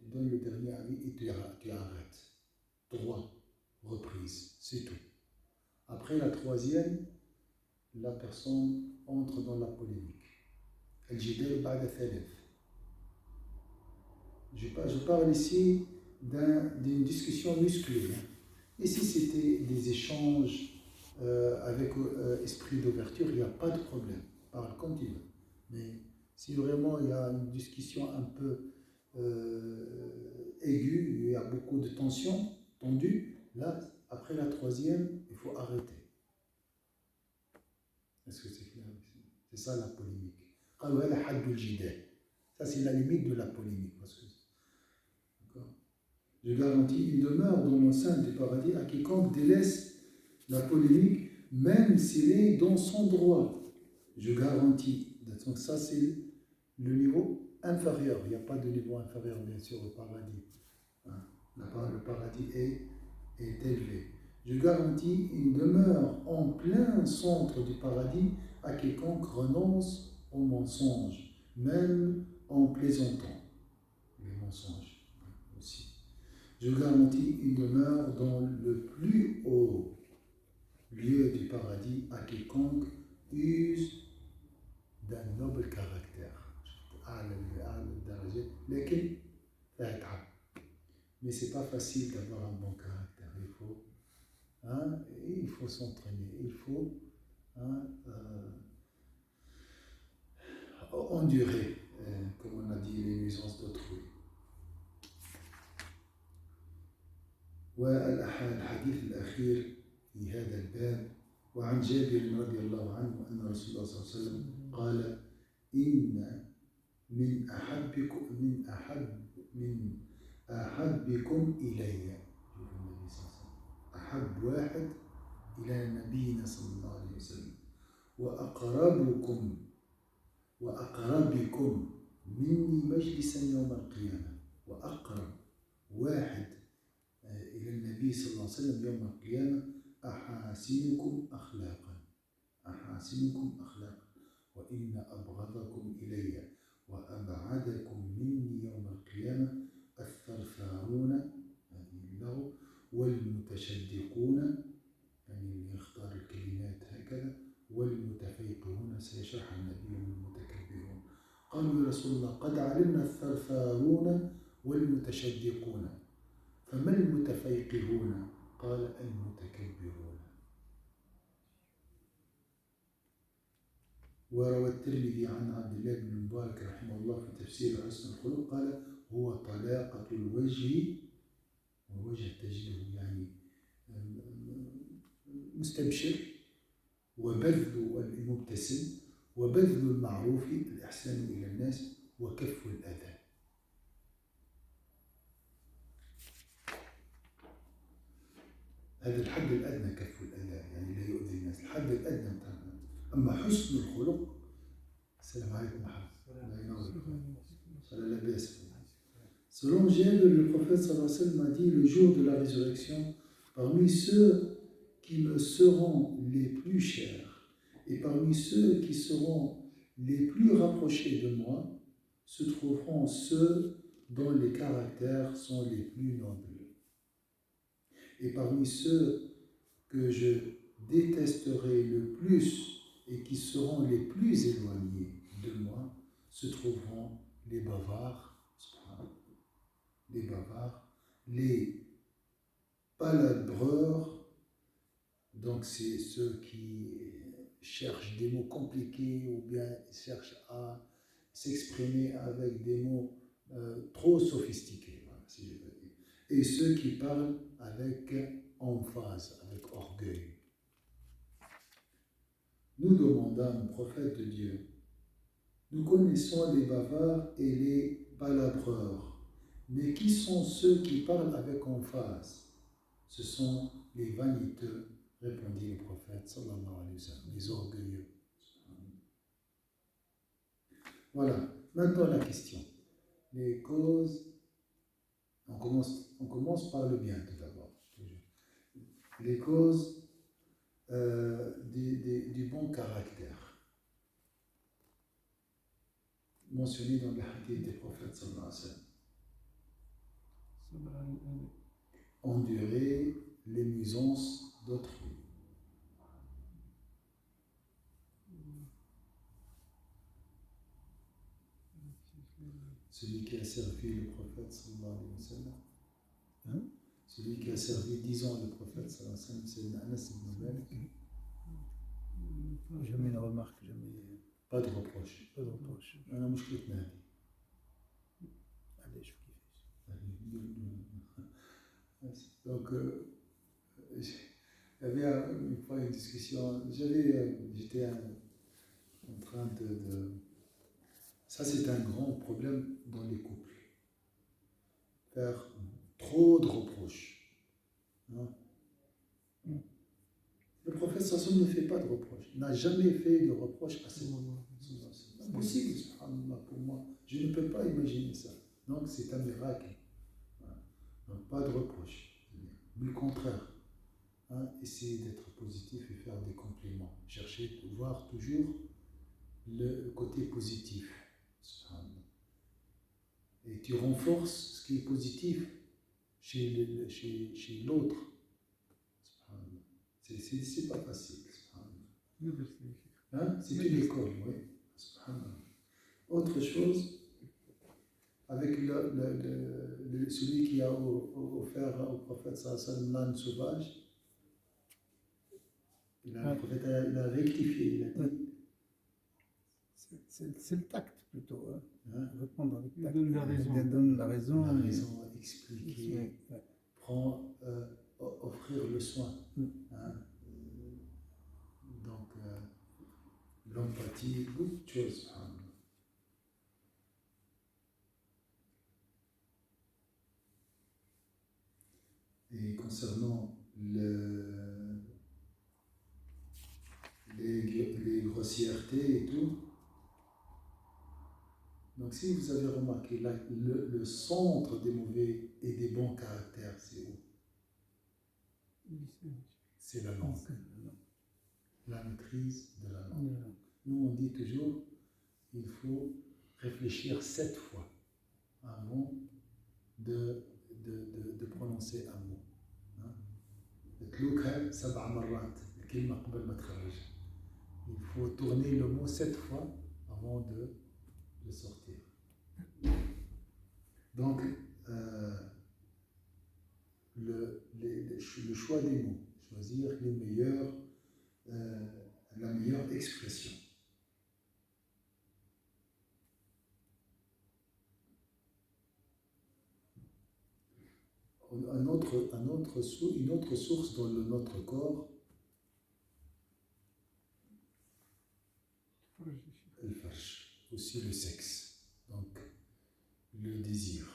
donnes le dernier avis et tu arrêtes. 3 reprises, c'est tout. Après la troisième, la personne entre dans la polémique. الجدال بعد 3. Je parle ici d'une discussion musclée. Et si c'était des échanges avec esprit d'ouverture, il n'y a pas de problème. Parle comme tu veux. Mais si vraiment il y a une discussion un peu aiguë, il y a beaucoup de tension, tendue, là, après la troisième, il faut arrêter. Est-ce que c'est clair? C'est ça la polémique. Ça, c'est la limite de la polémique. Parce que, je garantis une demeure dans l'enceinte du paradis à quiconque délaisse la polémique, même s'il est dans son droit. Je garantis. Donc ça, c'est le niveau inférieur. Il n'y a pas de niveau inférieur, bien sûr, au paradis. Le paradis est élevé. Je garantis une demeure en plein centre du paradis à quiconque renonce au mensonge, même en plaisantant. Les mensonges aussi. Je garantis une demeure dans le plus haut lieu du paradis à quiconque use d'un noble caractère. Mais c'est pas facile d'avoir un bon caractère. Il faut s'entraîner, il faut endurer, comme on a dit, les nuisances d'autrui. والحديث الأخير في هذا الباب وعن جابر رضي الله عنه أن رسول الله صلى الله عليه وسلم قال إن من أحبكم إلي أحب واحد إلى نبينا صلى الله عليه وسلم وأقربكم مني مجلسا يوم القيامة وأقرب واحد إلى النبي صلى الله عليه وسلم يوم القيامة أحاسنكم أخلاقا وإن أبغضكم إلي وأبعدكم مني يوم القيامة الثرثارون له والمتشدقون يعني يختار الكلمات هكذا والمتفيقهون سيشرح النبي المتكبرون قالوا يا رسول الله قد علمنا الثرثارون والمتشدقون فما المتفيقهون قال المتكبرون. وروى الترمذي عن عبد الله بن المبارك رحمه الله في تفسير حسن الخلق قال هو طلاقة الوجه ووجه تجده يعني مستبشر وبذل المبتسم وبذل المعروف الإحسان إلى الناس وكف الأذى. هذا الحد الأدنى كف الأذى يعني لا يؤذي الناس الحد الأدنى بتاعنا. أما حسن الخلق السلام عليكم لا بأس. Selon Jabir, le prophète sallallahu alayhi wa sallam a dit le jour de la résurrection, parmi ceux qui me seront les plus chers et parmi ceux qui seront les plus rapprochés de moi se trouveront ceux dont les caractères sont les plus nobles. Et parmi ceux que je détesterai le plus et qui seront les plus éloignés de moi se trouveront les bavards, les palabreurs, donc c'est ceux qui cherchent des mots compliqués ou bien cherchent à s'exprimer avec des mots trop sophistiqués, voilà, si je veux dire. Et ceux qui parlent avec emphase, avec orgueil. Nous demandâmes au prophète de Dieu, nous connaissons les bavards et les palabreurs, mais qui sont ceux qui parlent avec emphase? Ce sont les vaniteux, répondit le prophète sallallahu alayhi wa sallam, les orgueilleux. Voilà, maintenant la question. Les causes, on commence par le bien tout d'abord. Les causes du bon caractère, mentionnées dans le hadith des prophètes sallallahu alayhi wa sallam. endurer les nuisances d'autrui. Celui qui a servi le prophète sallallahu alayhi wa sallam, hein? Celui qui a servi 10 ans le prophète sallallahu alayhi wa sallam, c'est Anas ibn Malik. Jamais une remarque, jamais. Pas de reproche. Pas de reproche. أنا مشكلتنا هذه. Allez, je kiffe. Donc, il y avait une fois une discussion. J'étais en train de. Ça, c'est un grand problème dans les couples. Faire trop de reproches. Hein? Le prophète Sassoum ne fait pas de reproches. Il n'a jamais fait de reproches à ses moments. C'est impossible, subhanallah, pour moi. Je ne peux pas imaginer ça. Donc, c'est un miracle. Voilà. Donc, pas de reproches. Mais le contraire. Hein? Essayer d'être positif et faire des compliments. Chercher, voir toujours le côté positif. Subhanallah. Et tu renforces ce qui est positif chez l'autre. Subhanallah. C'est pas facile. Hein? C'est une école, oui. Subhanallah. Autre chose, avec celui qui a offert au prophète sallallahu l'âne sauvage, le prophète il a rectifié, il a dit. C'est le tact plutôt. Hein? Répondre avec tact. Il donne la raison. Il donne la raison. La raison, expliquer, Ouais. offrir le soin. Hein? Donc, l'empathie, beaucoup de choses. Et concernant les grossièretés et tout, donc si vous avez remarqué, le centre des mauvais et des bons caractères, c'est où? C'est la langue. La maîtrise de la langue. Nous, on dit toujours, il faut réfléchir 7 fois avant de prononcer un mot. Il faut tourner le mot 7 fois avant de le sortir. Donc, le choix des mots, choisir les meilleurs, la meilleure expression. Une autre source dans notre corps, le farj, aussi le sexe, donc le désir.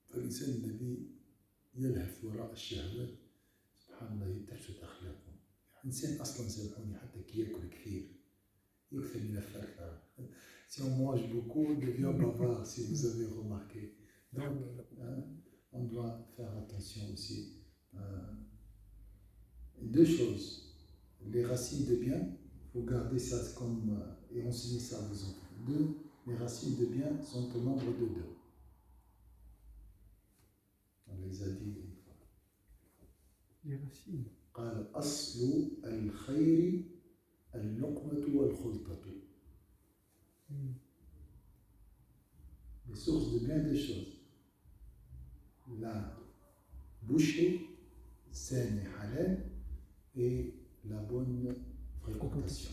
فالإنسان الذي يلهث وراء الشهوات سبحان الله يتلفت أخلاقه. الإنسان أصلا سامحوني حتى كي يأكل كثير يكثر من الثرثرة. Si on mange beaucoup, on devient bavard, si vous avez remarqué. Donc, on doit faire attention aussi. Deux choses. Les racines de bien, il faut garder ça comme et enseigner ça aux enfants. Les racines de bien sont au nombre de 2. On les a dit une fois. Les racines. قال أصل الخير اللقمة والخلطة. Les sources de bien des choses. La bouchée saine et halal et la bonne fréquentation.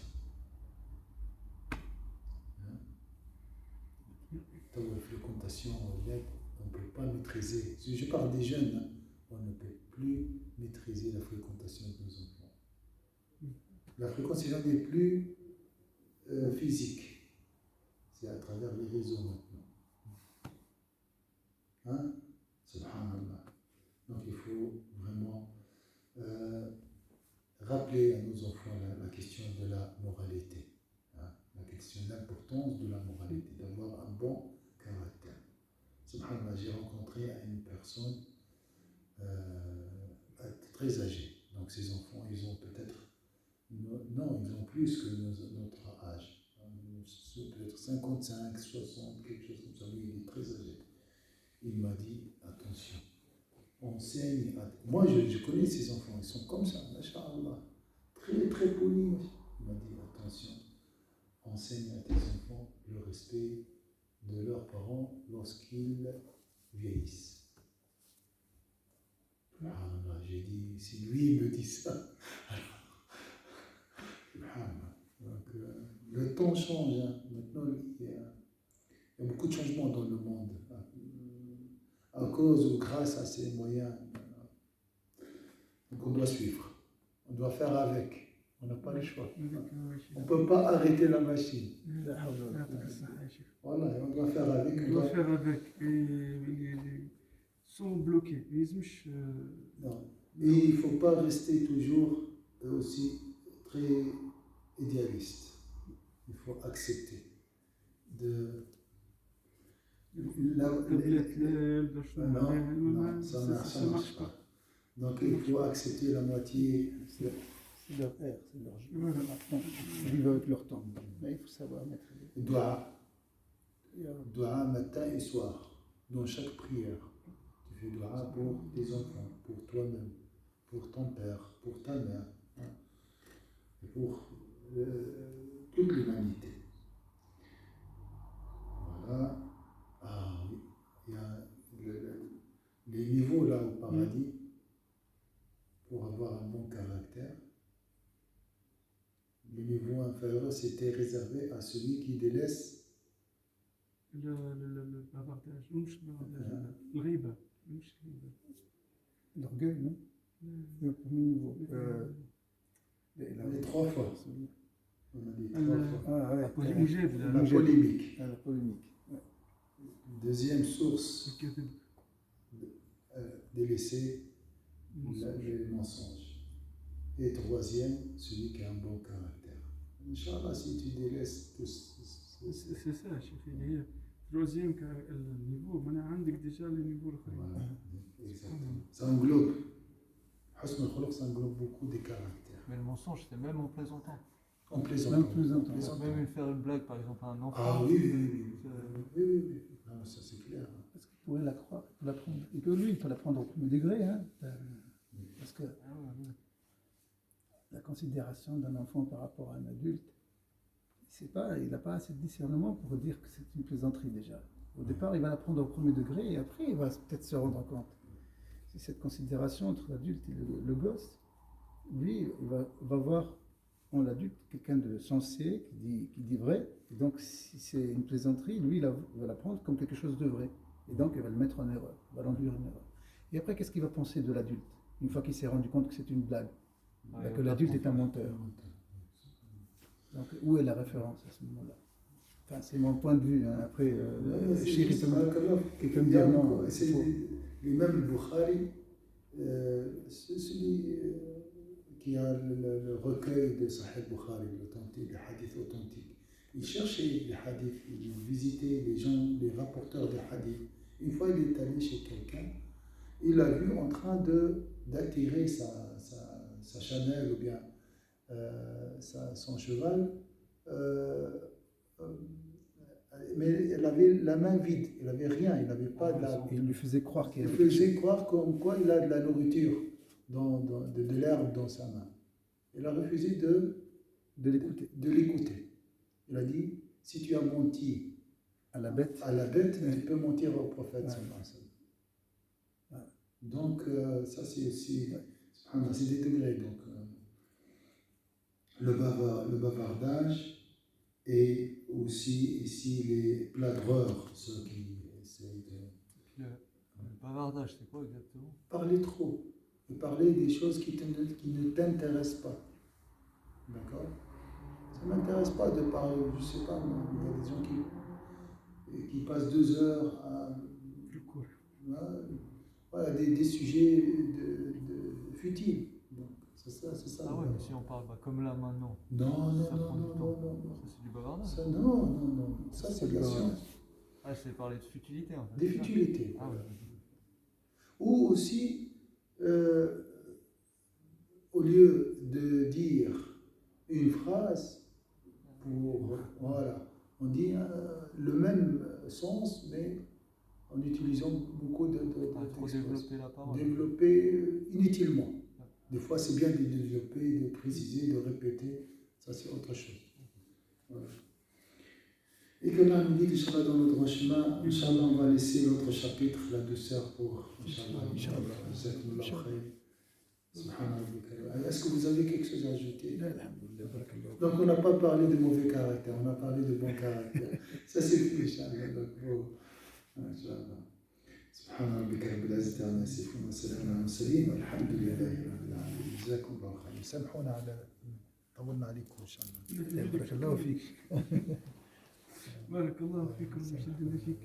Dans la fréquentation, on ne peut pas maîtriser. Si je parle des jeunes, on ne peut plus maîtriser la fréquentation de nos enfants. La fréquentation n'est plus physique. C'est à travers les réseaux maintenant. Hein? Subhanallah. Donc il faut vraiment rappeler à nos enfants la question de la moralité. Hein? La question de l'importance de la moralité, d'avoir un bon caractère. Subhanallah, j'ai rencontré une personne très âgée. Donc ces enfants, ils ont peut-être... Non, ils ont plus que notre âge. Peut-être 55, 60, quelque chose comme ça. Lui, il est très âgé. Il m'a dit, enseigne. Moi, je connais ces enfants, ils sont comme ça, Masha'Allah. Très, très polis. Il m'a dit, attention, enseigne à tes enfants le respect de leurs parents lorsqu'ils vieillissent. Ah, j'ai dit, si lui me dit ça, donc, le temps change. Hein. Maintenant, il y a beaucoup de changements dans le monde. À cause ou grâce à ces moyens. Donc on doit suivre. On doit faire avec. On n'a pas le choix. On ne peut pas arrêter la machine. Voilà, on doit faire avec. On doit faire avec. Et sans bloquer. Non. Et il ne faut pas rester toujours aussi très idéaliste. Il faut accepter de... Non, ça ne marche pas. Donc il faut accepter la moitié. C'est leur ère, c'est leur jeu. Ils vivent avec leur temps. Mais il faut savoir mettre les... Dua matin et soir, dans chaque prière. Tu fais dua pour tes enfants, pour toi-même, pour ton père, pour ta mère, hein, et pour toute l'humanité. Voilà. Ah oui, il y a les niveaux là au paradis pour avoir un bon caractère. Le niveau inférieur, c'était réservé à celui qui délaisse le bavardage, le riba. L'orgueil, non? Le premier niveau. les trois fois. On a dit trois fois. Ah, ouais. La polémique. La polémique. La polémique. Ouais. Deuxième source, délaisser les mensonges. Et troisième, celui qui a un bon caractère. Inch'Allah, si tu délaisses tout c'est ça, Cheikh. Troisième niveau, on a déjà le niveau. Voilà, exactement. Ça englobe. Husn al-Khuluq, ça englobe beaucoup des caractères. Mais le mensonge, c'est même en plaisantant. En plaisantant. Même faire une blague, par exemple, à un enfant. Ah oui. Non, ça c'est clair. Parce qu'il pourrait l'apprendre. Et que lui, il peut l'apprendre au premier degré. Hein, parce que la considération d'un enfant par rapport à un adulte, il n'a pas assez de discernement pour dire que c'est une plaisanterie déjà. Au départ, il va l'apprendre au premier degré et après, il va peut-être se rendre compte. C'est cette considération entre l'adulte et le gosse. Lui, il va voir en l'adulte quelqu'un de sensé, qui dit vrai. Et donc, si c'est une plaisanterie, lui, il va la prendre comme quelque chose de vrai. Et donc, il va le mettre en erreur, il va l'enduire en erreur. Et après, qu'est-ce qu'il va penser de l'adulte, une fois qu'il s'est rendu compte que c'est une blague, que l'adulte est un menteur. Donc, où est la référence à ce moment-là? Enfin, c'est mon point de vue. Hein. Après, quelqu'un me dire non. C'est l'imam al-Bukhari, c'est celui qui a le recueil de Sahih Bukhari, l'authentique, les hadiths authentiques. Il cherchait les hadiths, il visitait les gens, les rapporteurs des hadiths. Une fois, il est allé chez quelqu'un, il l'a vu en train d'attirer sa chamelle ou bien son cheval, mais elle avait la main vide, il n'avait rien, il n'avait pas de la... Il lui faisait croire qu'il Il faisait croire comme quoi il a de la nourriture, de l'herbe dans sa main. Il a refusé de l'écouter. Il a dit, si tu as menti à la bête, tu peux mentir au prophète. Ouais. Donc, ça c'est aussi... C'est des degrés. Donc, le bavardage et aussi ici les pladreurs, ceux qui essayent de... Le bavardage, c'est quoi exactement? Parler trop. Et parler des choses qui ne t'intéressent pas. D'accord? Ça ne m'intéresse pas de parler, je ne sais pas, il y a des gens qui passent 2 heures à... Voilà, des sujets futiles. Donc, c'est ça. Ah ouais, mais si on parle comme là maintenant. Non. Ça, c'est du bavardage. Ça, non. Ça, c'est de la science. Ah, c'est parler de futilité, en fait. Des futilités. Ah ouais. Ou aussi, au lieu de dire une phrase, on dit le même sens, mais en utilisant beaucoup de Trop développer la parole. développer inutilement. Des fois, c'est bien de développer, de préciser, de répéter. Ça, c'est autre chose. Voilà. Et que là, nous dit, Inch'Allah, dans notre chemin, Inch'Allah, on va laisser l'autre chapitre, la douceur, pour Inch'Allah. Jazakumullah khayr. Subhanallah. Est-ce que vous avez quelque chose à ajouter? Donc, on n'a pas parlé de mauvais caractère, on a parlé de bon caractère. Ça, c'est fait, Inch'Allah. Donc, Inch'Allah. سبحان ربك رب العزة عما يصفون وسلام على المرسلين والحمد لله رب العالمين. جزاكم الله خير. سامحونا على طولنا عليكم ان شاء الله. بارك الله فيك. بارك الله فيكم وشدنا فيك.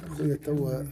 خويا توا